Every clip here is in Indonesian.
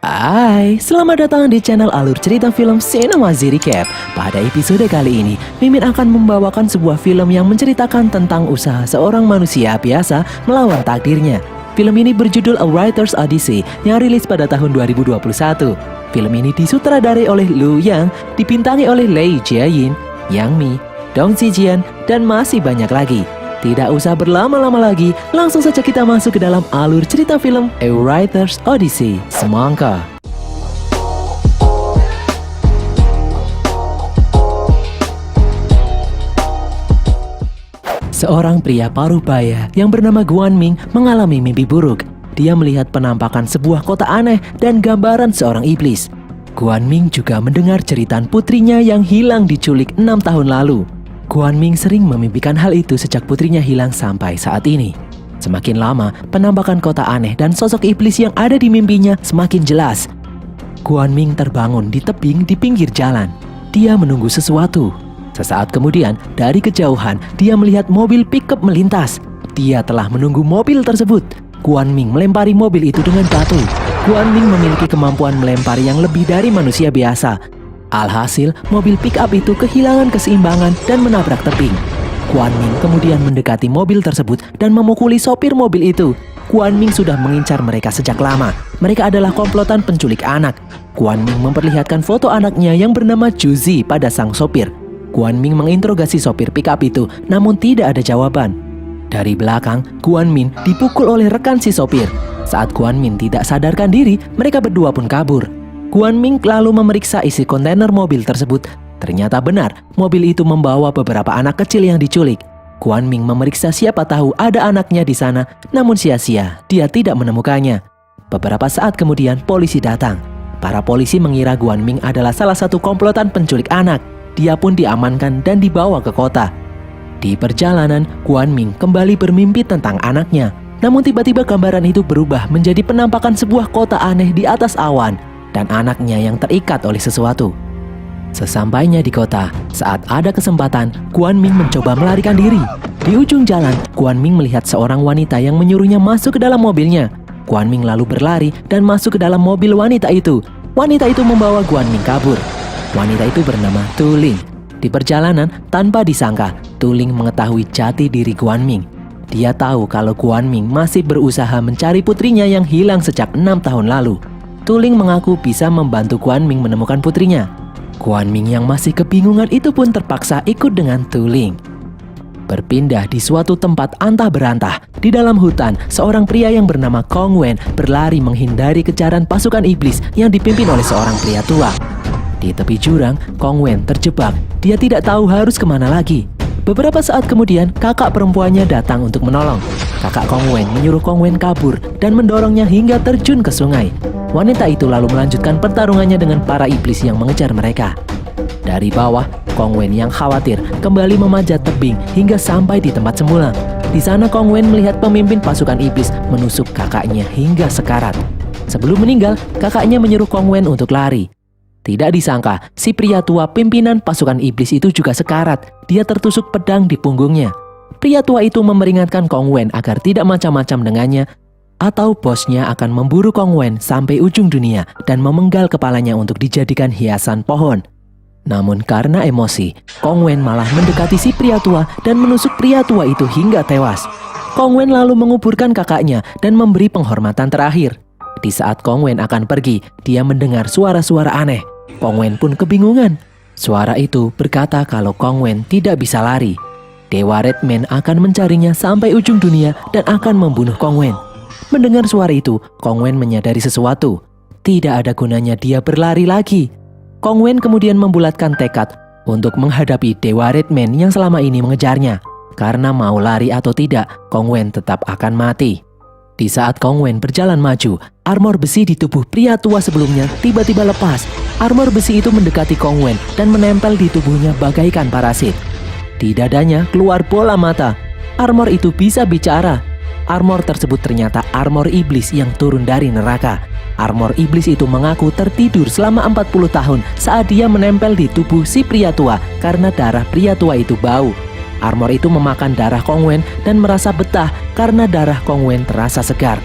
Hai, selamat datang di channel Alur Cerita Film Cinemazy Recap. Pada episode kali ini, Mimin akan membawakan sebuah film yang menceritakan tentang usaha seorang manusia biasa melawan takdirnya. Film ini berjudul A Writer's Odyssey yang rilis pada tahun 2021. Film ini disutradarai oleh Lu Yang, dibintangi oleh Lee Jia-yin, Yang Mi, Dong Zijian, dan masih banyak lagi. Tidak usah berlama-lama lagi, langsung saja kita masuk ke dalam alur cerita film A Writer's Odyssey. Semangka. Seorang pria paruh baya yang bernama Guan Ming mengalami mimpi buruk. Dia melihat penampakan sebuah kota aneh dan gambaran seorang iblis. Guan Ming juga mendengar cerita putrinya yang hilang diculik 6 tahun lalu. Guan Ming sering memimpikan hal itu sejak putrinya hilang sampai saat ini. Semakin lama, penampakan kota aneh dan sosok iblis yang ada di mimpinya semakin jelas. Guan Ming terbangun di tebing di pinggir jalan. Dia menunggu sesuatu. Sesaat kemudian, dari kejauhan, dia melihat mobil pickup melintas. Dia telah menunggu mobil tersebut. Guan Ming melempari mobil itu dengan batu. Guan Ming memiliki kemampuan melempar yang lebih dari manusia biasa. Alhasil, mobil pick-up itu kehilangan keseimbangan dan menabrak tebing. Guan Ming kemudian mendekati mobil tersebut dan memukuli sopir mobil itu. Guan Ming sudah mengincar mereka sejak lama. Mereka adalah komplotan penculik anak. Guan Ming memperlihatkan foto anaknya yang bernama Juzi pada sang sopir. Guan Ming menginterogasi sopir pick-up itu, namun tidak ada jawaban. Dari belakang, Guan Ming dipukul oleh rekan si sopir. Saat Guan Ming tidak sadarkan diri, mereka berdua pun kabur. Guan Ming lalu memeriksa isi kontainer mobil tersebut. Ternyata benar, mobil itu membawa beberapa anak kecil yang diculik. Guan Ming memeriksa siapa tahu ada anaknya di sana, namun sia-sia, dia tidak menemukannya. Beberapa saat kemudian, polisi datang. Para polisi mengira Guan Ming adalah salah satu komplotan penculik anak. Dia pun diamankan dan dibawa ke kota. Di perjalanan, Guan Ming kembali bermimpi tentang anaknya. Namun tiba-tiba gambaran itu berubah menjadi penampakan sebuah kota aneh di atas awan dan anaknya yang terikat oleh sesuatu. Sesampainya di kota, saat ada kesempatan, Guan Ming mencoba melarikan diri. Di ujung jalan, Guan Ming melihat seorang wanita yang menyuruhnya masuk ke dalam mobilnya. Guan Ming lalu berlari dan masuk ke dalam mobil wanita itu. Wanita itu membawa Guan Ming kabur. Wanita itu bernama Tu Ling. Di perjalanan, tanpa disangka, Tu Ling mengetahui jati diri Guan Ming. Dia tahu kalau Guan Ming masih berusaha mencari putrinya yang hilang sejak 6 tahun lalu. Tu Ling mengaku bisa membantu Guan Ming menemukan putrinya. Guan Ming yang masih kebingungan itu pun terpaksa ikut dengan Tu Ling. Berpindah di suatu tempat antah berantah, di dalam hutan, seorang pria yang bernama Kong Wen berlari menghindari kejaran pasukan iblis yang dipimpin oleh seorang pria tua. Di tepi jurang, Kong Wen terjebak. Dia tidak tahu harus kemana lagi. Beberapa saat kemudian, kakak perempuannya datang untuk menolong. Kakak Kong Wen menyuruh Kong Wen kabur dan mendorongnya hingga terjun ke sungai. Wanita itu lalu melanjutkan pertarungannya dengan para iblis yang mengejar mereka. Dari bawah, Kong Wen yang khawatir kembali memanjat tebing hingga sampai di tempat semula. Di sana Kong Wen melihat pemimpin pasukan iblis menusuk kakaknya hingga sekarat. Sebelum meninggal, kakaknya menyuruh Kong Wen untuk lari. Tidak disangka, si pria tua pimpinan pasukan iblis itu juga sekarat. Dia tertusuk pedang di punggungnya. Pria tua itu memperingatkan Kong Wen agar tidak macam-macam dengannya, atau bosnya akan memburu Kong Wen sampai ujung dunia dan memenggal kepalanya untuk dijadikan hiasan pohon. Namun karena emosi, Kong Wen malah mendekati si pria tua dan menusuk pria tua itu hingga tewas. Kong Wen lalu menguburkan kakaknya dan memberi penghormatan terakhir. Di saat Kong Wen akan pergi, dia mendengar suara-suara aneh. Kong Wen pun kebingungan. Suara itu berkata kalau Kong Wen tidak bisa lari. Dewa Redman akan mencarinya sampai ujung dunia dan akan membunuh Kong Wen. Mendengar suara itu, Kong Wen menyadari sesuatu. Tidak ada gunanya dia berlari lagi. Kong Wen kemudian membulatkan tekad untuk menghadapi Dewa Redman yang selama ini mengejarnya. Karena mau lari atau tidak, Kong Wen tetap akan mati. Di saat Kong Wen berjalan maju, armor besi di tubuh pria tua sebelumnya tiba-tiba lepas. Armor besi itu mendekati Kong Wen dan menempel di tubuhnya bagaikan parasit. Di dadanya keluar bola mata. Armor itu bisa bicara. Armor tersebut ternyata armor iblis yang turun dari neraka. Armor iblis itu mengaku tertidur selama 40 tahun saat dia menempel di tubuh si pria tua karena darah pria tua itu bau. Armor itu memakan darah Kong Wen dan merasa betah karena darah Kong Wen terasa segar.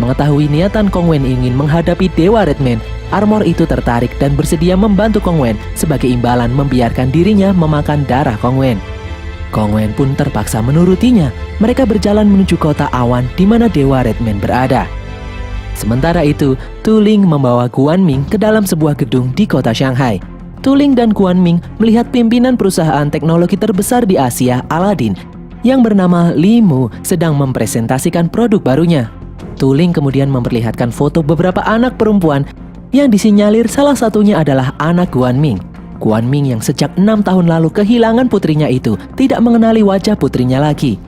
Mengetahui niatan Kong Wen ingin menghadapi Dewa Redman, armor itu tertarik dan bersedia membantu Kong Wen sebagai imbalan membiarkan dirinya memakan darah Kong Wen. Kong Wen pun terpaksa menurutinya. Mereka berjalan menuju kota awan di mana Dewa Redman berada. Sementara itu, Tu Ling membawa Guanming ke dalam sebuah gedung di kota Shanghai. Tu Ling dan Guanming melihat pimpinan perusahaan teknologi terbesar di Asia, Aladdin, yang bernama Li Mu sedang mempresentasikan produk barunya. Tu Ling kemudian memperlihatkan foto beberapa anak perempuan yang disinyalir salah satunya adalah anak Guanming. Guanming yang sejak 6 tahun lalu kehilangan putrinya itu tidak mengenali wajah putrinya lagi.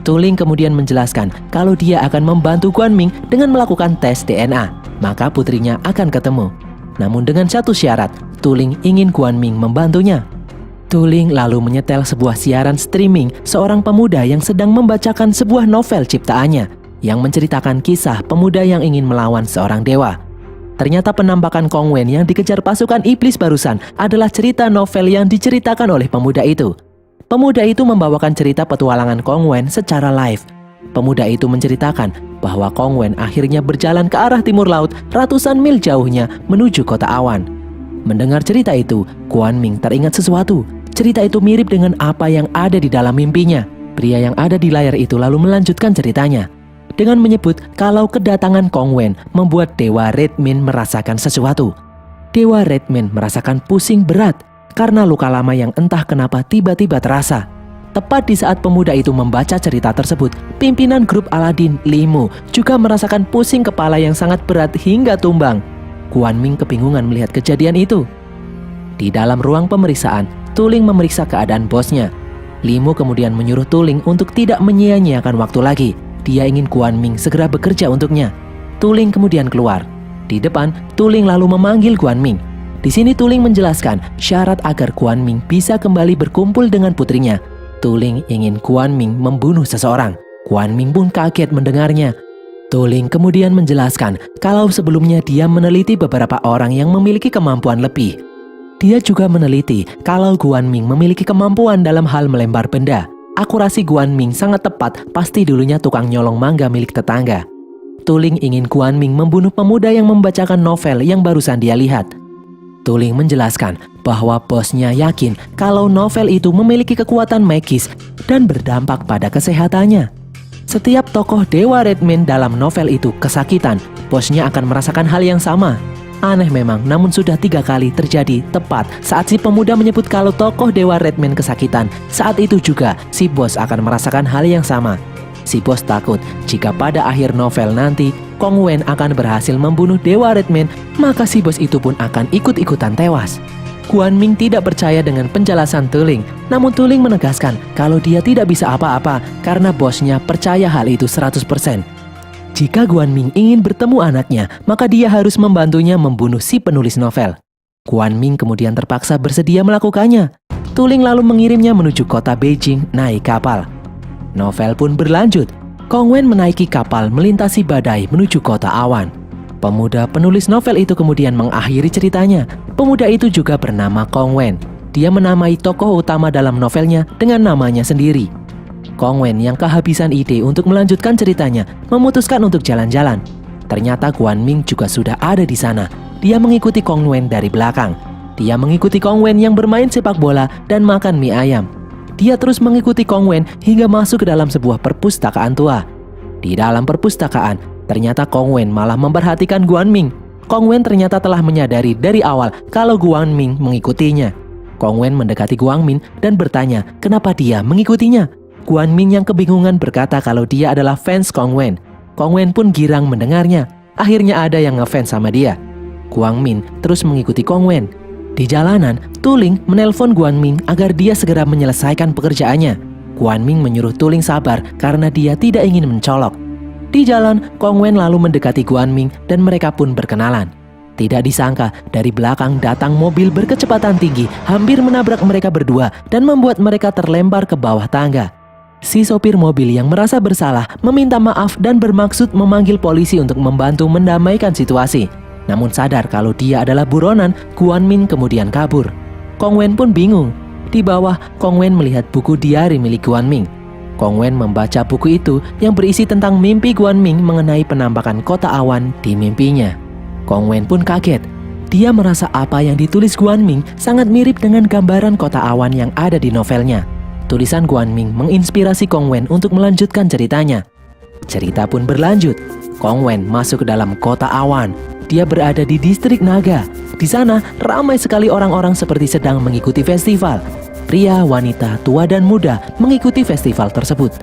Tu Ling kemudian menjelaskan kalau dia akan membantu Guanming dengan melakukan tes DNA, maka putrinya akan ketemu. Namun dengan satu syarat, Tu Ling ingin Guanming membantunya. Tu Ling lalu menyetel sebuah siaran streaming seorang pemuda yang sedang membacakan sebuah novel ciptaannya yang menceritakan kisah pemuda yang ingin melawan seorang dewa. Ternyata penampakan Kong Wen yang dikejar pasukan iblis barusan adalah cerita novel yang diceritakan oleh pemuda itu. Pemuda itu membawakan cerita petualangan Kong Wen secara live. Pemuda itu menceritakan bahwa Kong Wen akhirnya berjalan ke arah timur laut ratusan mil jauhnya menuju kota awan. Mendengar cerita itu, Guanming teringat sesuatu. Cerita itu mirip dengan apa yang ada di dalam mimpinya. Pria yang ada di layar itu lalu melanjutkan ceritanya dengan menyebut kalau kedatangan Kong Wen membuat Dewa Redman merasakan sesuatu. Dewa Redman merasakan pusing berat karena luka lama yang entah kenapa tiba-tiba terasa. Tepat di saat pemuda itu membaca cerita tersebut, pimpinan grup Aladdin, Li Mu, juga merasakan pusing kepala yang sangat berat hingga tumbang. Guanming kebingungan melihat kejadian itu. Di dalam ruang pemeriksaan, Tu Ling memeriksa keadaan bosnya. Li Mu kemudian menyuruh Tu Ling untuk tidak menyia-nyiakan waktu lagi. Dia ingin Guanming segera bekerja untuknya. Tu Ling kemudian keluar. Di depan, Tu Ling lalu memanggil Guanming. Di sini Tu Ling menjelaskan syarat agar Guanming bisa kembali berkumpul dengan putrinya. Tu Ling ingin Guanming membunuh seseorang. Guanming pun kaget mendengarnya. Tu Ling kemudian menjelaskan kalau sebelumnya dia meneliti beberapa orang yang memiliki kemampuan lebih. Dia juga meneliti kalau Guanming memiliki kemampuan dalam hal melempar benda. Akurasi Guanming sangat tepat, pasti dulunya tukang nyolong mangga milik tetangga. Tu Ling ingin Guanming membunuh pemuda yang membacakan novel yang barusan dia lihat. Tu Ling menjelaskan bahwa bosnya yakin kalau novel itu memiliki kekuatan magis dan berdampak pada kesehatannya. Setiap tokoh Dewa Redman dalam novel itu kesakitan, bosnya akan merasakan hal yang sama. Aneh memang, namun sudah 3 kali terjadi tepat saat si pemuda menyebut kalau tokoh Dewa Redman kesakitan. Saat itu juga si bos akan merasakan hal yang sama. Si bos takut jika pada akhir novel nanti Kong Wen akan berhasil membunuh Dewa Redman, maka si bos itu pun akan ikut-ikutan tewas. Guanming tidak percaya dengan penjelasan Tu Ling, namun Tu Ling menegaskan kalau dia tidak bisa apa-apa karena bosnya percaya hal itu 100%. Jika Guanming ingin bertemu anaknya, maka dia harus membantunya membunuh si penulis novel. Guanming kemudian terpaksa bersedia melakukannya. Tu Ling lalu mengirimnya menuju kota Beijing naik kapal. Novel pun berlanjut. Kong Wen menaiki kapal melintasi badai menuju kota awan. Pemuda penulis novel itu kemudian mengakhiri ceritanya. Pemuda itu juga bernama Kong Wen. Dia menamai tokoh utama dalam novelnya dengan namanya sendiri. Kong Wen yang kehabisan ide untuk melanjutkan ceritanya memutuskan untuk jalan-jalan. Ternyata Guanming juga sudah ada di sana. Dia mengikuti Kong Wen dari belakang. Dia mengikuti Kong Wen yang bermain sepak bola dan makan mie ayam. Dia terus mengikuti Kong Wen hingga masuk ke dalam sebuah perpustakaan tua. Di dalam perpustakaan, ternyata Kong Wen malah memperhatikan Guanming. Kong Wen ternyata telah menyadari dari awal kalau Guanming mengikutinya. Kong Wen mendekati Guanming dan bertanya kenapa dia mengikutinya. Guanming yang kebingungan berkata kalau dia adalah fans Kong Wen. Kong Wen pun girang mendengarnya. Akhirnya ada yang ngefans sama dia. Guanming terus mengikuti Kong Wen. Di jalanan, Tu Ling menelpon Guanming agar dia segera menyelesaikan pekerjaannya. Guanming menyuruh Tu Ling sabar karena dia tidak ingin mencolok. Di jalan, Kong Wen lalu mendekati Guanming dan mereka pun berkenalan. Tidak disangka, dari belakang datang mobil berkecepatan tinggi, hampir menabrak mereka berdua dan membuat mereka terlempar ke bawah tangga. Si sopir mobil yang merasa bersalah meminta maaf dan bermaksud memanggil polisi untuk membantu mendamaikan situasi. Namun sadar kalau dia adalah buronan, Guanming kemudian kabur. Kong Wen pun bingung. Di bawah, Kong Wen melihat buku diari milik Guanming. Kong Wen membaca buku itu yang berisi tentang mimpi Guanming mengenai penampakan kota awan di mimpinya. Kong Wen pun kaget. Dia merasa apa yang ditulis Guanming sangat mirip dengan gambaran kota awan yang ada di novelnya. Tulisan Guanming menginspirasi Kong Wen untuk melanjutkan ceritanya. Cerita pun berlanjut. Kong Wen masuk ke dalam kota awan. Dia berada di distrik naga. Di sana ramai sekali orang-orang seperti sedang mengikuti festival. Pria, wanita, tua dan muda mengikuti festival tersebut.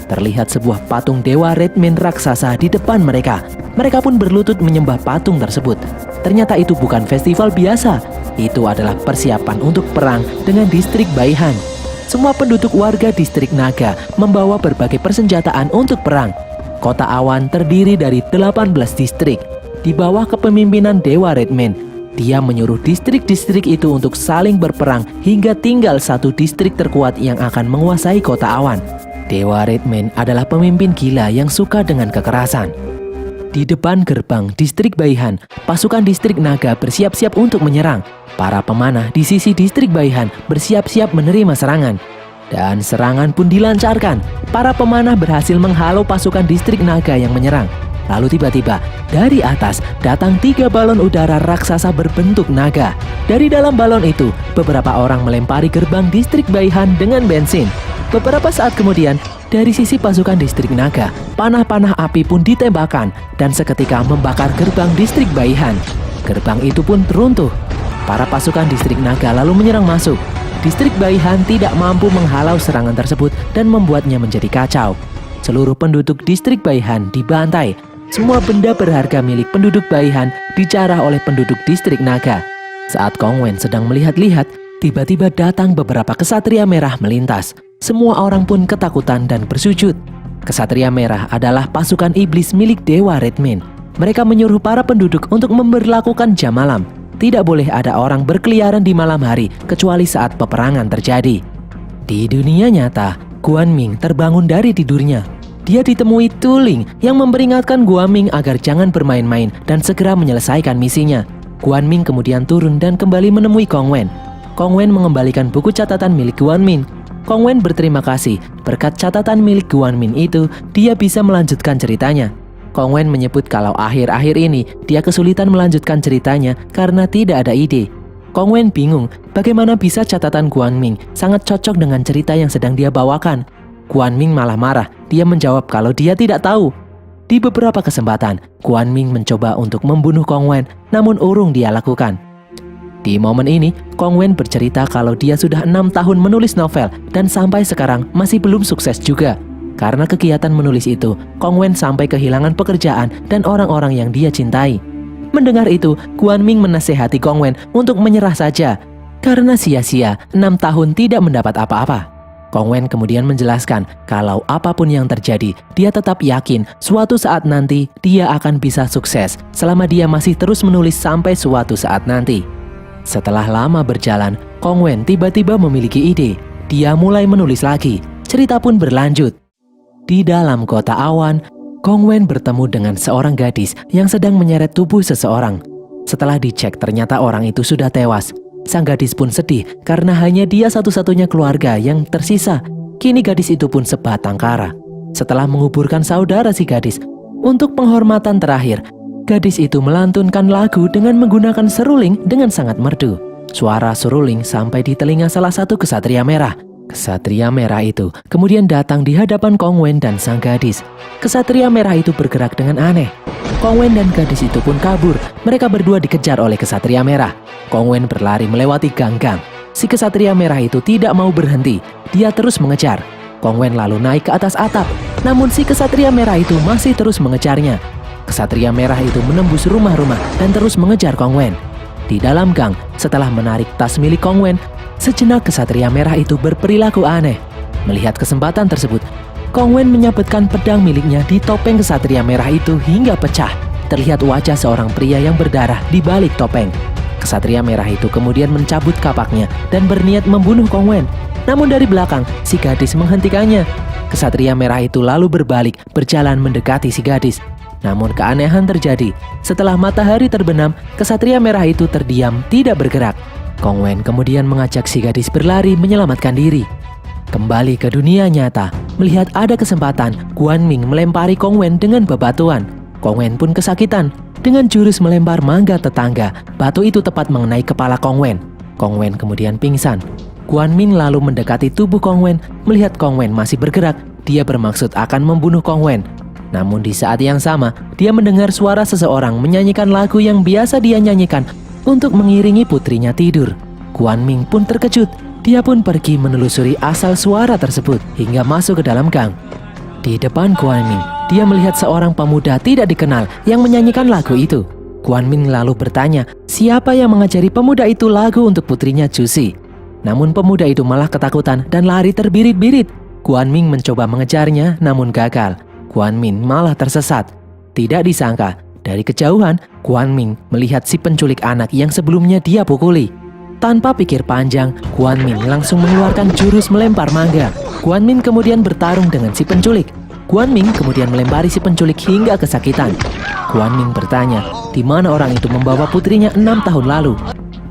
Terlihat sebuah patung dewa Redmane raksasa di depan mereka. Mereka pun berlutut menyembah patung tersebut. Ternyata itu bukan festival biasa. Itu adalah persiapan untuk perang dengan distrik Baihan. Semua penduduk warga distrik naga membawa berbagai persenjataan untuk perang. Kota awan terdiri dari 18 distrik. Di bawah kepemimpinan Dewa Redmane, dia menyuruh distrik-distrik itu untuk saling berperang hingga tinggal satu distrik terkuat yang akan menguasai kota awan. Dewa Redmane adalah pemimpin gila yang suka dengan kekerasan. Di depan gerbang distrik Baihan, pasukan distrik naga bersiap-siap untuk menyerang. Para pemanah di sisi distrik Baihan bersiap-siap menerima serangan. Dan serangan pun dilancarkan. Para pemanah berhasil menghalau pasukan distrik naga yang menyerang. Lalu tiba-tiba, dari atas datang 3 balon udara raksasa berbentuk naga. Dari dalam balon itu, beberapa orang melempari gerbang distrik Baihan dengan bensin. Beberapa saat kemudian, dari sisi pasukan distrik naga, panah-panah api pun ditembakkan dan seketika membakar gerbang distrik Baihan. Gerbang itu pun runtuh. Para pasukan distrik naga lalu menyerang masuk. Distrik Baihan tidak mampu menghalau serangan tersebut dan membuatnya menjadi kacau. Seluruh penduduk distrik Baihan dibantai. Semua benda berharga milik penduduk Baihan dijarah oleh penduduk distrik naga. Saat Kong Wen sedang melihat-lihat, tiba-tiba datang beberapa kesatria merah melintas. Semua orang pun ketakutan dan bersujud. Kesatria merah adalah pasukan iblis milik Dewa Redmane. Mereka menyuruh para penduduk untuk memberlakukan jam malam. Tidak boleh ada orang berkeliaran di malam hari kecuali saat peperangan terjadi. Di dunia nyata, Guanming terbangun dari tidurnya. Dia ditemui Tu Ling yang memperingatkan Guanming agar jangan bermain-main dan segera menyelesaikan misinya. Guanming kemudian turun dan kembali menemui Kong Wen. Kong Wen mengembalikan buku catatan milik Guanming. Kong Wen berterima kasih. Berkat catatan milik Guanming itu, dia bisa melanjutkan ceritanya. Kong Wen menyebut kalau akhir-akhir ini dia kesulitan melanjutkan ceritanya karena tidak ada ide. Kong Wen bingung bagaimana bisa catatan Guanming sangat cocok dengan cerita yang sedang dia bawakan. Guanming malah marah. Dia menjawab kalau dia tidak tahu. Di beberapa kesempatan, Guanming mencoba untuk membunuh Kong Wen, namun urung dia lakukan. Di momen ini, Kong Wen bercerita kalau dia sudah 6 tahun menulis novel dan sampai sekarang masih belum sukses juga. Karena kegiatan menulis itu, Kong Wen sampai kehilangan pekerjaan dan orang-orang yang dia cintai. Mendengar itu, Guanming menasehati Kong Wen untuk menyerah saja. Karena sia-sia, 6 tahun tidak mendapat apa-apa. Kong Wen kemudian menjelaskan kalau apapun yang terjadi, dia tetap yakin suatu saat nanti dia akan bisa sukses selama dia masih terus menulis sampai suatu saat nanti. Setelah lama berjalan, Kong Wen tiba-tiba memiliki ide. Dia mulai menulis lagi. Cerita pun berlanjut. Di dalam kota awan, Kong Wen bertemu dengan seorang gadis yang sedang menyeret tubuh seseorang. Setelah dicek ternyata orang itu sudah tewas. Sang gadis pun sedih karena hanya dia satu-satunya keluarga yang tersisa. Kini gadis itu pun sebatang kara. Setelah menguburkan saudara si gadis, untuk penghormatan terakhir, gadis itu melantunkan lagu dengan menggunakan seruling dengan sangat merdu. Suara seruling sampai di telinga salah satu kesatria merah. Kesatria merah itu kemudian datang di hadapan Kong Wen dan sang gadis. Kesatria merah itu bergerak dengan aneh. Kong Wen dan gadis itu pun kabur. Mereka berdua dikejar oleh kesatria merah. Kong Wen berlari melewati gang-gang. Si kesatria merah itu tidak mau berhenti. Dia terus mengejar. Kong Wen lalu naik ke atas atap. Namun si kesatria merah itu masih terus mengejarnya. Kesatria merah itu menembus rumah-rumah dan terus mengejar Kong Wen. Di dalam gang, setelah menarik tas milik Kong Wen, sejenak kesatria merah itu berperilaku aneh. Melihat kesempatan tersebut, Kong Wen menyabetkan pedang miliknya di topeng kesatria merah itu hingga pecah. Terlihat wajah seorang pria yang berdarah di balik topeng. Kesatria merah itu kemudian mencabut kapaknya dan berniat membunuh Kong Wen. Namun dari belakang, si gadis menghentikannya. Kesatria merah itu lalu berbalik, berjalan mendekati si gadis. Namun keanehan terjadi. Setelah matahari terbenam, kesatria merah itu terdiam, tidak bergerak. Kong Wen kemudian mengajak si gadis berlari menyelamatkan diri. Kembali ke dunia nyata, Melihat ada kesempatan, Guan Ming melempari Kong Wen dengan bebatuan. Kong Wen pun kesakitan. Dengan jurus melempar mangga tetangga, batu itu tepat mengenai kepala Kong Wen. Kong Wen kemudian pingsan. Guan Ming lalu mendekati tubuh Kong Wen. Melihat Kong Wen masih bergerak, dia bermaksud akan membunuh Kong Wen. Namun di saat yang sama, dia mendengar suara seseorang menyanyikan lagu yang biasa dia nyanyikan untuk mengiringi putrinya tidur. Guan Ming pun terkejut. Dia pun pergi menelusuri asal suara tersebut hingga masuk ke dalam gang. Di depan Guan Ming, dia melihat seorang pemuda tidak dikenal yang menyanyikan lagu itu. Guan Ming lalu bertanya, siapa yang mengajari pemuda itu lagu untuk putrinya Jusi. Namun pemuda itu malah ketakutan dan lari terbirit-birit. Guan Ming mencoba mengejarnya namun gagal. Guan Ming malah tersesat. Tidak disangka, dari kejauhan, Guan Ming melihat si penculik anak yang sebelumnya dia pukuli. Tanpa pikir panjang, Guan Ming langsung mengeluarkan jurus melempar mangga. Guan Ming kemudian bertarung dengan si penculik. Guan Ming kemudian melempari si penculik hingga kesakitan. Guan Ming bertanya, di mana orang itu membawa putrinya 6 tahun lalu.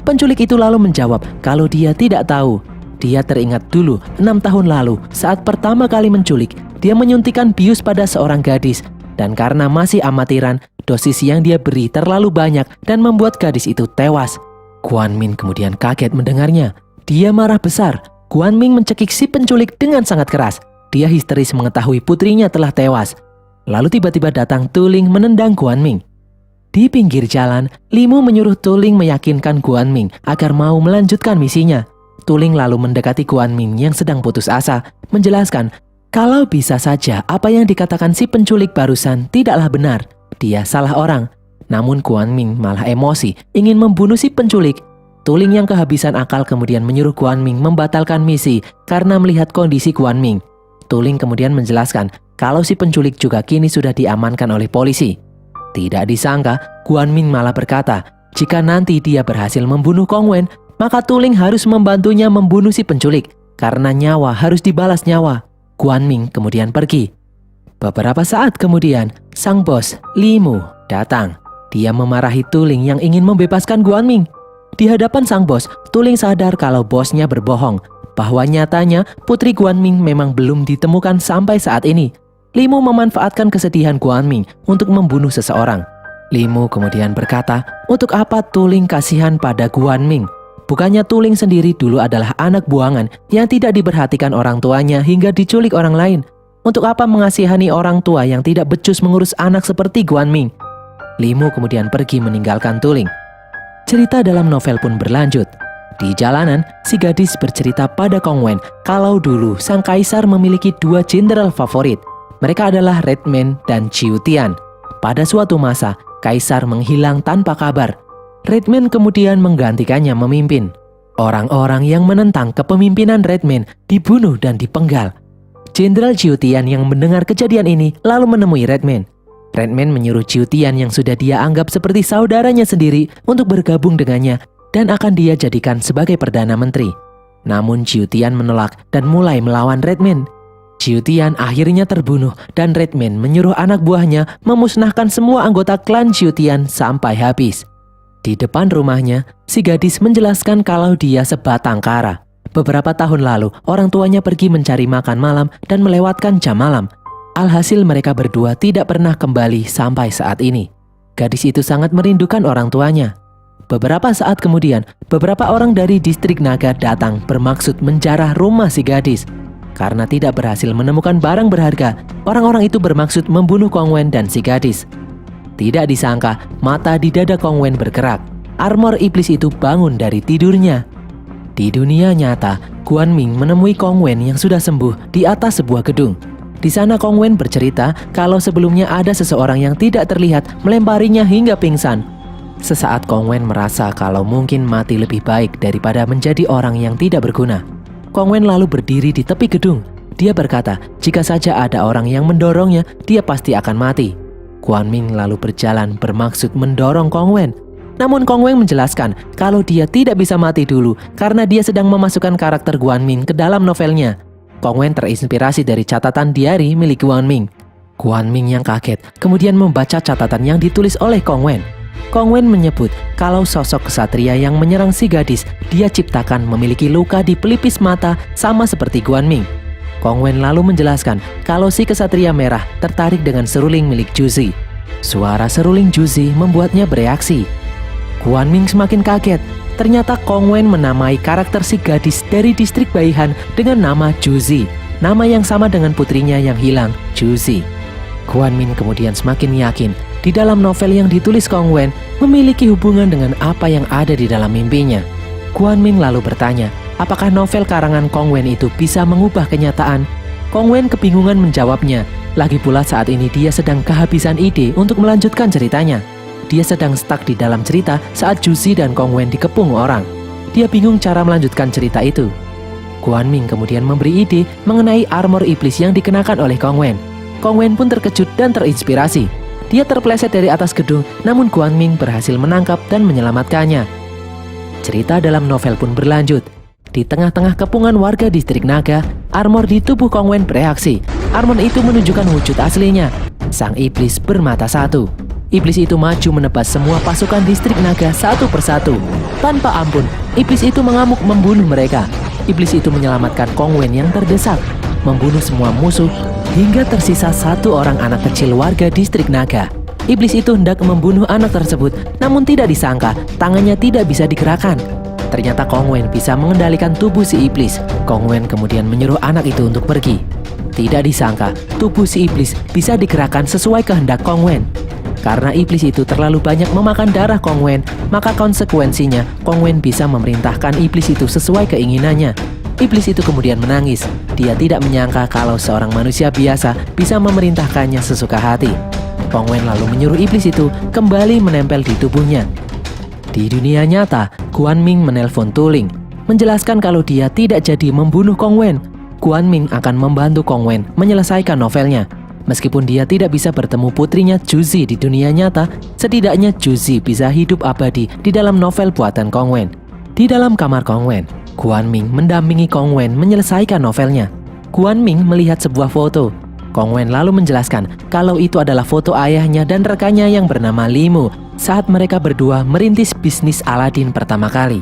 Penculik itu lalu menjawab kalau dia tidak tahu. Dia teringat dulu 6 tahun lalu saat pertama kali menculik, dia menyuntikkan bius pada seorang gadis. Dan karena masih amatiran, dosis yang dia beri terlalu banyak dan membuat gadis itu tewas. Guan Ming kemudian kaget mendengarnya. Dia marah besar. Guan Ming mencekik si penculik dengan sangat keras. Dia histeris mengetahui putrinya telah tewas. Lalu tiba-tiba datang Tu Ling menendang Guan Ming. Di pinggir jalan, Limu menyuruh Tu Ling meyakinkan Guan Ming agar mau melanjutkan misinya. Tu Ling lalu mendekati Guan Ming yang sedang putus asa, menjelaskan kalau bisa saja apa yang dikatakan si penculik barusan tidaklah benar. Dia salah orang. Namun Guan Ming malah emosi, ingin membunuh si penculik. Tu Ling yang kehabisan akal kemudian menyuruh Guan Ming membatalkan misi karena melihat kondisi Guan Ming. Tu Ling kemudian menjelaskan kalau si penculik juga kini sudah diamankan oleh polisi. Tidak disangka, Guan Ming malah berkata, jika nanti dia berhasil membunuh Kong Wen, maka Tu Ling harus membantunya membunuh si penculik, karena nyawa harus dibalas nyawa. Guan Ming kemudian pergi. Beberapa saat kemudian, sang bos, Limu, datang. Dia memarahi Tu Ling yang ingin membebaskan Guan Ming. Di hadapan sang bos, Tu Ling sadar kalau bosnya berbohong, bahwa nyatanya putri Guan Ming memang belum ditemukan sampai saat ini. Limu memanfaatkan kesedihan Guan Ming untuk membunuh seseorang. Limu kemudian berkata, untuk apa Tu Ling kasihan pada Guan Ming? Bukannya Tu Ling sendiri dulu adalah anak buangan yang tidak diperhatikan orang tuanya hingga diculik orang lain. Untuk apa mengasihani orang tua yang tidak becus mengurus anak seperti Guan Ming? Limu kemudian pergi meninggalkan Tu Ling. Cerita dalam novel pun berlanjut. Di jalanan, si gadis bercerita pada Kong Wen kalau dulu sang kaisar memiliki 2 jenderal favorit. Mereka adalah Red Man dan Chiu Tian. Pada suatu masa, kaisar menghilang tanpa kabar. Red Man kemudian menggantikannya memimpin. Orang-orang yang menentang kepemimpinan Red Man dibunuh dan dipenggal. Jenderal Chiu Tian yang mendengar kejadian ini lalu menemui Red Man. Red Man menyuruh Chiu Tian yang sudah dia anggap seperti saudaranya sendiri untuk bergabung dengannya dan akan dia jadikan sebagai Perdana Menteri. Namun Chiu Tian menolak dan mulai melawan Red Man. Chiu Tian akhirnya terbunuh dan Red Man menyuruh anak buahnya memusnahkan semua anggota klan Chiu Tian sampai habis. Di depan rumahnya, si gadis menjelaskan kalau dia sebatang kara. Beberapa tahun lalu, orang tuanya pergi mencari makan malam dan melewatkan jam malam. Alhasil mereka berdua tidak pernah kembali sampai saat ini. Gadis itu sangat merindukan orang tuanya. Beberapa saat kemudian, beberapa orang dari distrik Naga datang bermaksud menjarah rumah si gadis. Karena tidak berhasil menemukan barang berharga, orang-orang itu bermaksud membunuh Kong Wen dan si gadis. Tidak disangka, mata di dada Kong Wen bergerak. Armor iblis itu bangun dari tidurnya. Di dunia nyata, Guan Ming menemui Kong Wen yang sudah sembuh di atas sebuah gedung. Di sana Kong Wen bercerita kalau sebelumnya ada seseorang yang tidak terlihat melemparinya hingga pingsan. Sesaat Kong Wen merasa kalau mungkin mati lebih baik daripada menjadi orang yang tidak berguna. Kong Wen lalu berdiri di tepi gedung. Dia berkata, jika saja ada orang yang mendorongnya, dia pasti akan mati. Guan Ming lalu berjalan bermaksud mendorong Kong Wen. Namun Kong Wen menjelaskan kalau dia tidak bisa mati dulu karena dia sedang memasukkan karakter Guan Ming ke dalam novelnya. Kong Wen terinspirasi dari catatan diari milik Guan Ming. Guan Ming yang kaget kemudian membaca catatan yang ditulis oleh Kong Wen. Kong Wen menyebut kalau sosok kesatria yang menyerang si gadis dia ciptakan memiliki luka di pelipis mata sama seperti Guan Ming. Kong Wen lalu menjelaskan kalau si kesatria merah tertarik dengan seruling milik Juzi. Suara seruling Juzi membuatnya bereaksi. Guan Ming semakin kaget. Ternyata Kong Wen menamai karakter si gadis dari distrik Baihan dengan nama Juzi, nama yang sama dengan putrinya yang hilang, Juzi. Guan Ming kemudian semakin yakin di dalam novel yang ditulis Kong Wen memiliki hubungan dengan apa yang ada di dalam mimpinya. Guan Ming lalu bertanya, apakah novel karangan Kong Wen itu bisa mengubah kenyataan? Kong Wen kebingungan menjawabnya. Lagi pula saat ini dia sedang kehabisan ide untuk melanjutkan ceritanya. Dia sedang stuck di dalam cerita saat Juzi dan Kong Wen dikepung orang. Dia bingung cara melanjutkan cerita itu. Guan Ming kemudian memberi ide mengenai armor iblis yang dikenakan oleh Kong Wen. Kong Wen pun terkejut dan terinspirasi. Dia terpeleset dari atas gedung, namun Guan Ming berhasil menangkap dan menyelamatkannya. Cerita dalam novel pun berlanjut. Di tengah-tengah kepungan warga distrik Naga, armor di tubuh Kong Wen bereaksi. Armor itu menunjukkan wujud aslinya. Sang iblis bermata satu. Iblis itu maju menebas semua pasukan distrik Naga satu persatu. Tanpa ampun, iblis itu mengamuk membunuh mereka. Iblis itu menyelamatkan Kong Wen yang terdesak, membunuh semua musuh, hingga tersisa satu orang anak kecil warga distrik Naga. Iblis itu hendak membunuh anak tersebut, namun tidak disangka tangannya tidak bisa digerakkan. Ternyata Kong Wen bisa mengendalikan tubuh si iblis. Kong Wen kemudian menyuruh anak itu untuk pergi. Tidak disangka, tubuh si iblis bisa digerakkan sesuai kehendak Kong Wen. Karena iblis itu terlalu banyak memakan darah Kong Wen, maka konsekuensinya Kong Wen bisa memerintahkan iblis itu sesuai keinginannya. Iblis itu kemudian menangis. Dia tidak menyangka kalau seorang manusia biasa bisa memerintahkannya sesuka hati. Kong Wen lalu menyuruh iblis itu kembali menempel di tubuhnya. Di dunia nyata, Guan Ming menelpon Tu Ling, menjelaskan kalau dia tidak jadi membunuh Kong Wen. Guan Ming akan membantu Kong Wen menyelesaikan novelnya. Meskipun dia tidak bisa bertemu putrinya Juzi di dunia nyata, setidaknya Juzi bisa hidup abadi di dalam novel buatan Kong Wen. Di dalam kamar Kong Wen, Guan Ming mendampingi Kong Wen menyelesaikan novelnya. Guan Ming melihat sebuah foto. Kong Wen lalu menjelaskan kalau itu adalah foto ayahnya dan rekannya yang bernama Limu saat mereka berdua merintis bisnis Aladin pertama kali.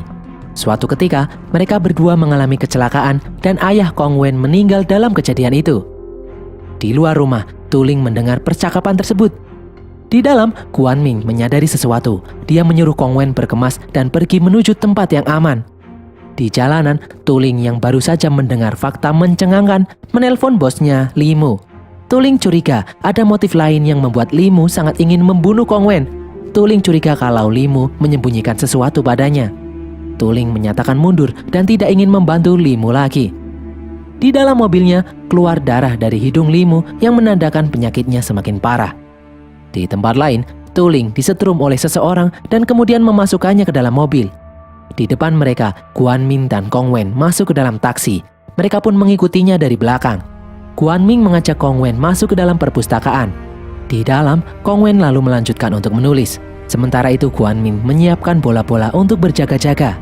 Suatu ketika, mereka berdua mengalami kecelakaan dan ayah Kong Wen meninggal dalam kejadian itu. Di luar rumah, Tu Ling mendengar percakapan tersebut. Di dalam, Guan Ming menyadari sesuatu. Dia menyuruh Kong Wen berkemas dan pergi menuju tempat yang aman. Di jalanan, Tu Ling yang baru saja mendengar fakta mencengangkan menelpon bosnya Limu. Tu Ling curiga ada motif lain yang membuat Limu sangat ingin membunuh Kong Wen. Tu Ling curiga kalau Limu menyembunyikan sesuatu padanya. Tu Ling menyatakan mundur dan tidak ingin membantu Limu lagi. Di dalam mobilnya, keluar darah dari hidung Limu yang menandakan penyakitnya semakin parah. Di tempat lain, Tu Ling disetrum oleh seseorang dan kemudian memasukkannya ke dalam mobil. Di depan mereka, Guan Ming dan Kong Wen masuk ke dalam taksi. Mereka pun mengikutinya dari belakang. Guan Ming mengajak Kong Wen masuk ke dalam perpustakaan. Di dalam, Kong Wen lalu melanjutkan untuk menulis. Sementara itu Guan Ming menyiapkan bola-bola untuk berjaga-jaga.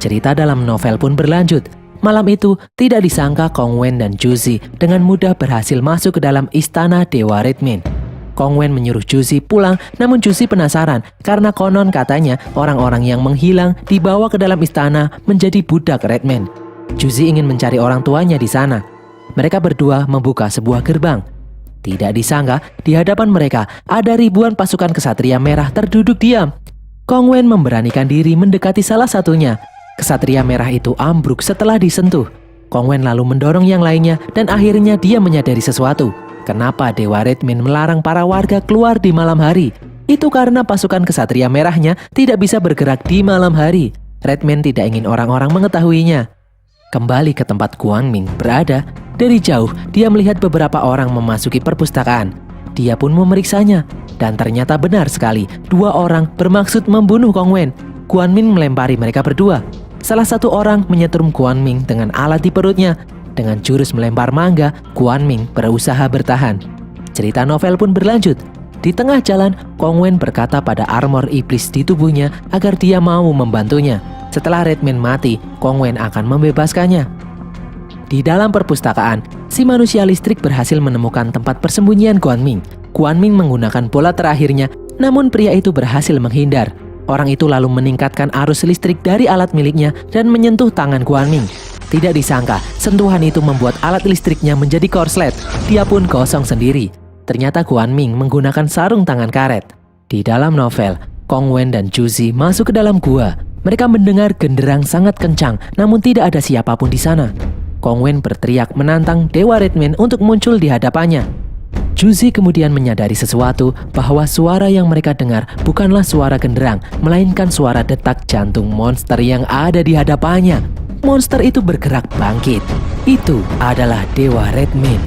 Cerita dalam novel pun berlanjut. Malam itu, tidak disangka Kong Wen dan Juzi dengan mudah berhasil masuk ke dalam istana Dewa Redmin. Kong Wen menyuruh Juzi pulang, namun Juzi penasaran karena konon katanya orang-orang yang menghilang dibawa ke dalam istana menjadi budak Redman. Juzi ingin mencari orang tuanya di sana. Mereka berdua membuka sebuah gerbang. Tidak disangka, di hadapan mereka ada ribuan pasukan kesatria merah terduduk diam. Kong Wen memberanikan diri mendekati salah satunya. Kesatria merah itu ambruk setelah disentuh. Kong Wen lalu mendorong yang lainnya dan akhirnya dia menyadari sesuatu. Kenapa Dewa Redmin melarang para warga keluar di malam hari? Itu karena pasukan kesatria merahnya tidak bisa bergerak di malam hari. Redman tidak ingin orang-orang mengetahuinya. Kembali ke tempat Guan Ming berada, dari jauh dia melihat beberapa orang memasuki perpustakaan. Dia pun memeriksanya, dan ternyata benar sekali, dua orang bermaksud membunuh Kong Wen. Guan Ming melempari mereka berdua. Salah satu orang menyetrum Guan Ming dengan alat di perutnya. Dengan jurus melempar mangga, Guan Ming berusaha bertahan. Cerita novel pun berlanjut. Di tengah jalan, Kong Wen berkata pada armor iblis di tubuhnya agar dia mau membantunya. Setelah Redman mati, Kong Wen akan membebaskannya. Di dalam perpustakaan, si manusia listrik berhasil menemukan tempat persembunyian Guan Ming. Guan Ming menggunakan bola terakhirnya, namun pria itu berhasil menghindar. Orang itu lalu meningkatkan arus listrik dari alat miliknya dan menyentuh tangan Guan Ming. Tidak disangka, sentuhan itu membuat alat listriknya menjadi korslet. Dia pun kosong sendiri. Ternyata Guan Ming menggunakan sarung tangan karet. Di dalam novel, Kong Wen dan Juzi masuk ke dalam gua. Mereka mendengar genderang sangat kencang, namun tidak ada siapapun di sana. Kong Wen berteriak menantang Dewa Redman untuk muncul di hadapannya. Juzi kemudian menyadari sesuatu, bahwa suara yang mereka dengar bukanlah suara genderang, melainkan suara detak jantung monster yang ada di hadapannya. Monster itu bergerak bangkit. Itu adalah Dewa Redman.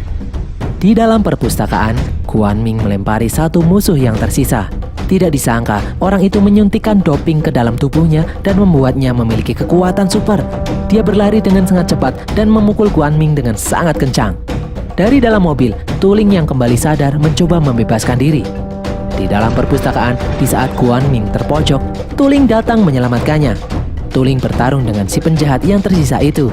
Di dalam perpustakaan, Guan Ming melempari satu musuh yang tersisa. Tidak disangka, orang itu menyuntikkan doping ke dalam tubuhnya dan membuatnya memiliki kekuatan super. Dia berlari dengan sangat cepat dan memukul Guan Ming dengan sangat kencang. Dari dalam mobil, Tuling yang kembali sadar mencoba membebaskan diri. Di dalam perpustakaan, di saat Guan Ming terpojok, Tuling datang menyelamatkannya. Tuling bertarung dengan si penjahat yang tersisa itu.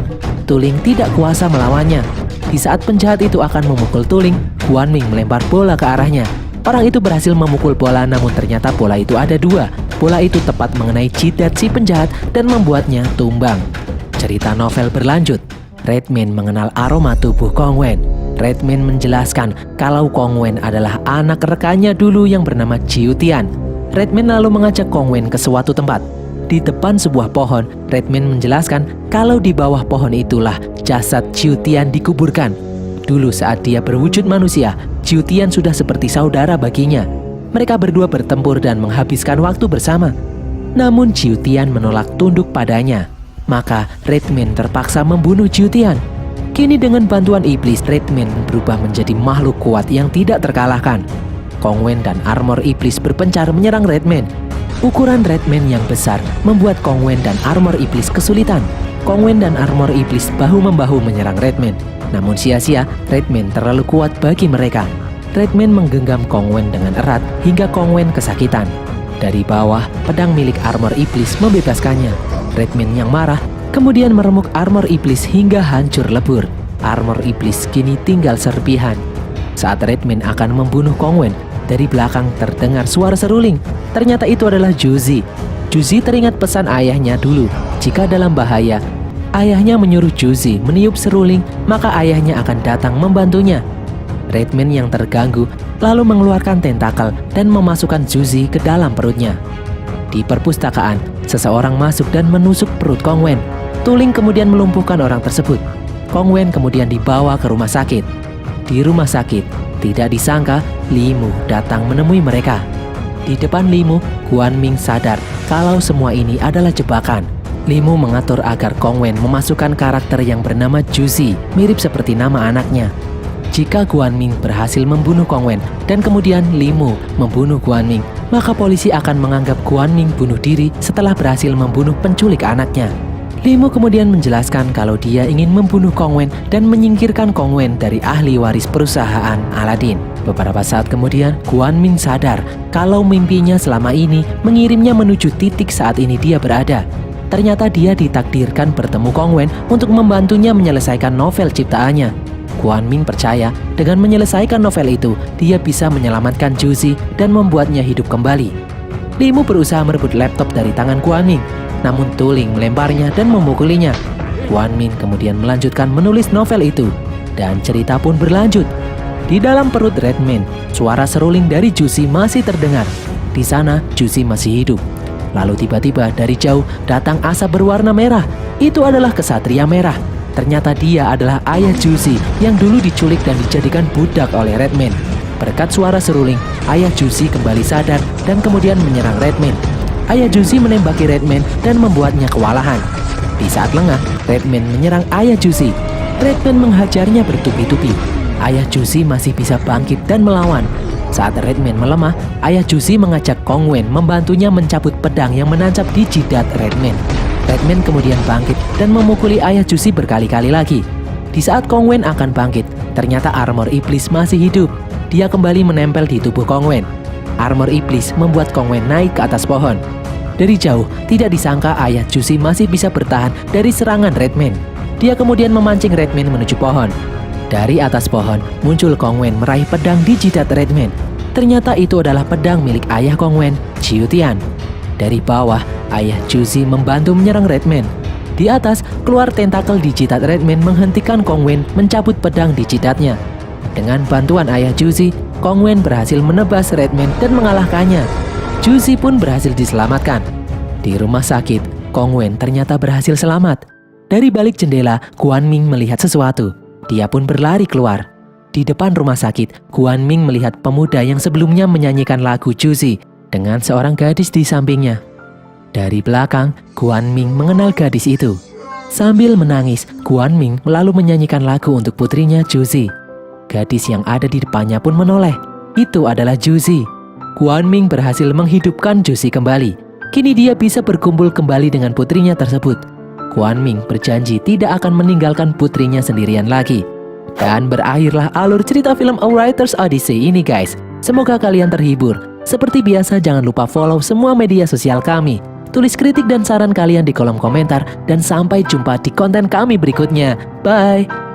Tuling tidak kuasa melawannya. Di saat penjahat itu akan memukul Tuling, Guan Ming melempar bola ke arahnya. Orang itu berhasil memukul bola, namun ternyata bola itu ada dua. Bola itu tepat mengenai jidat si penjahat dan membuatnya tumbang. Cerita novel berlanjut. Redman mengenal aroma tubuh Kong Wen. Redman menjelaskan kalau Kong Wen adalah anak rekannya dulu yang bernama Jiu Tian. Redman lalu mengajak Kong Wen ke suatu tempat. Di depan sebuah pohon, Redman menjelaskan kalau di bawah pohon itulah jasad Jiu Tian dikuburkan. Dulu saat dia berwujud manusia, Jiu Tian sudah seperti saudara baginya. Mereka berdua bertempur dan menghabiskan waktu bersama. Namun Jiu Tian menolak tunduk padanya. Maka Redman terpaksa membunuh Jiu Tian. Kini dengan bantuan iblis, Redman berubah menjadi makhluk kuat yang tidak terkalahkan. Kong Wen dan armor iblis berpencar menyerang Redman. Ukuran Redman yang besar membuat Kong Wen dan armor iblis kesulitan. Kong Wen dan armor iblis bahu-membahu menyerang Redman. Namun sia-sia, Redman terlalu kuat bagi mereka. Redman menggenggam Kong Wen dengan erat hingga Kong Wen kesakitan. Dari bawah, pedang milik armor iblis membebaskannya. Redman yang marah kemudian meremuk armor iblis hingga hancur lebur. Armor iblis kini tinggal serpihan. Saat Redman akan membunuh Kong Wen, dari belakang terdengar suara seruling. Ternyata itu adalah Juzi. Juzi teringat pesan ayahnya dulu. Jika dalam bahaya, ayahnya menyuruh Juzi meniup seruling, maka ayahnya akan datang membantunya. Redman yang terganggu lalu mengeluarkan tentakel dan memasukkan Juzi ke dalam perutnya. Di perpustakaan, seseorang masuk dan menusuk perut Kong Wen. Tuling kemudian melumpuhkan orang tersebut. Kong Wen kemudian dibawa ke rumah sakit. Di rumah sakit, tidak disangka Li Mu datang menemui mereka. Di depan Li Mu, Guan Ming sadar kalau semua ini adalah jebakan. Li Mu mengatur agar Kong Wen memasukkan karakter yang bernama Juzi, mirip seperti nama anaknya. Jika Guan Ming berhasil membunuh Kong Wen dan kemudian Li Mu membunuh Guan Ming, maka polisi akan menganggap Guan Ming bunuh diri setelah berhasil membunuh penculik anaknya. Li Mu kemudian menjelaskan kalau dia ingin membunuh Kong Wen dan menyingkirkan Kong Wen dari ahli waris perusahaan Aladdin. Beberapa saat kemudian, Guan Ming sadar kalau mimpinya selama ini mengirimnya menuju titik saat ini dia berada. Ternyata dia ditakdirkan bertemu Kong Wen untuk membantunya menyelesaikan novel ciptaannya. Guan Ming percaya dengan menyelesaikan novel itu, dia bisa menyelamatkan Juzi dan membuatnya hidup kembali. Li Mu berusaha merebut laptop dari tangan Guan Ming, namun Tuling melemparnya dan memukulinya. Guan Ming kemudian melanjutkan menulis novel itu, dan cerita pun berlanjut. Di dalam perut Redman, suara seruling dari Juzi masih terdengar. Di sana, Juzi masih hidup. Lalu tiba-tiba dari jauh datang asap berwarna merah. Itu adalah kesatria merah. Ternyata dia adalah ayah Juzi yang dulu diculik dan dijadikan budak oleh Redman. Berkat suara seruling, ayah Juzi kembali sadar dan kemudian menyerang Redman. Ayah Juzi menembaki Redman dan membuatnya kewalahan. Di saat lengah, Redman menyerang ayah Juzi. Redman menghajarnya bertubi-tubi. Ayah Juzi masih bisa bangkit dan melawan. Saat Redman melemah, ayah Juzi mengajak Kong Wen membantunya mencabut pedang yang menancap di jidat Redman. Redman kemudian bangkit dan memukuli ayah Juzi berkali-kali lagi. Di saat Kong Wen akan bangkit, ternyata armor iblis masih hidup. Dia kembali menempel di tubuh Kong Wen. Armor iblis membuat Kong Wen naik ke atas pohon. Dari jauh, tidak disangka ayah Juzi masih bisa bertahan dari serangan Redman. Dia kemudian memancing Redman menuju pohon. Dari atas pohon, muncul Kong Wen meraih pedang di jidat Redman. Ternyata itu adalah pedang milik ayah Kong Wen, Jiu Tian. Dari bawah, ayah Juzi membantu menyerang Redman. Di atas, keluar tentakel di jidat Redman menghentikan Kong Wen mencabut pedang di jidatnya. Dengan bantuan ayah Juzi, Kong Wen berhasil menebas Redman dan mengalahkannya. Juzi pun berhasil diselamatkan. Di rumah sakit, Kong Wen ternyata berhasil selamat. Dari balik jendela, Guan Ming melihat sesuatu. Dia pun berlari keluar. Di depan rumah sakit, Guan Ming melihat pemuda yang sebelumnya menyanyikan lagu Juzi dengan seorang gadis di sampingnya. Dari belakang, Guan Ming mengenal gadis itu. Sambil menangis, Guan Ming lalu menyanyikan lagu untuk putrinya Juzi. Gadis yang ada di depannya pun menoleh. Itu adalah Juzi. Guan Ming berhasil menghidupkan Juzi kembali. Kini dia bisa berkumpul kembali dengan putrinya tersebut. Guan Ming berjanji tidak akan meninggalkan putrinya sendirian lagi. Dan berakhirlah alur cerita film A Writer's Odyssey ini guys. Semoga kalian terhibur. Seperti biasa jangan lupa follow semua media sosial kami. Tulis kritik dan saran kalian di kolom komentar dan sampai jumpa di konten kami berikutnya. Bye!